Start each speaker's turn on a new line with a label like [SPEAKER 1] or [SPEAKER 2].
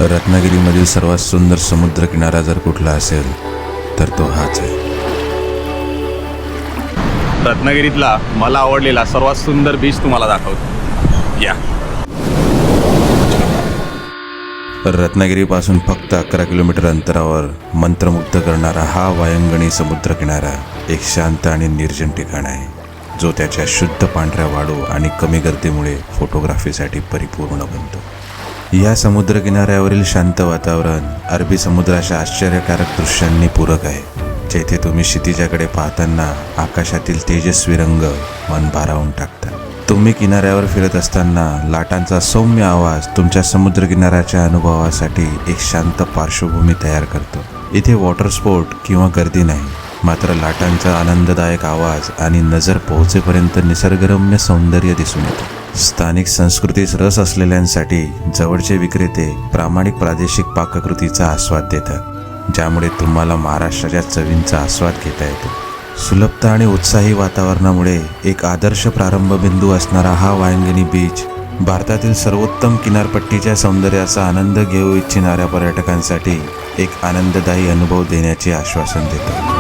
[SPEAKER 1] रत्नागिरीमधील सर्वात सुंदर समुद्रकिनारा जर कुठला असेल तर तो हाच आहे.
[SPEAKER 2] रत्नागिरीतला मला आवडलेला सर्वात सुंदर बीच तुम्हाला दाखवतो. या
[SPEAKER 1] रत्नागिरीपासून फक्त 11 किलोमीटर अंतरावर मंत्रमुग्ध करणारा हा वायंगणी समुद्रकिनारा एक शांत आणि निर्जन ठिकाण आहे, जो त्याच्या शुद्ध पांढऱ्या वाळू आणि कमी गर्दीमुळे फोटोग्राफीसाठी परिपूर्ण बनतो. या समुद्रकिनाऱ्यावरील शांत वातावरण अरबी समुद्राच्या आश्चर्यकारक दृश्यांनी पूरक आहे, जेथे तुम्ही क्षितिजाकडे पाहताना आकाशातील तेजस्वी रंग मन भारावून टाकतात. तुम्ही किनाऱ्यावर फिरत असताना लाटांचा सौम्य आवाज तुमच्या समुद्रकिनाऱ्याच्या अनुभवासाठी एक शांत पार्श्वभूमी तयार करतो. इथे वॉटर स्पोर्ट किंवा गर्दी नाही, मात्र लाटांचा आनंददायक आवाज आणि नजर पोहोचेपर्यंत निसर्गरम्य सौंदर्य दिसून येते. स्थानिक संस्कृतीस रस असलेल्यांसाठी जवळचे विक्रेते प्रामाणिक प्रादेशिक पाककृतीचा आस्वाद देतात, ज्यामुळे तुम्हाला महाराष्ट्राच्या चवींचा आस्वाद घेता येतो. सुलभता आणि उत्साही वातावरणामुळे एक आदर्श प्रारंभबिंदू असणारा हा वायंगणी बीच भारतातील सर्वोत्तम किनारपट्टीच्या सौंदर्याचा आनंद घेऊ इच्छिणाऱ्या पर्यटकांसाठी एक आनंददायी अनुभव देण्याचे आश्वासन देतो.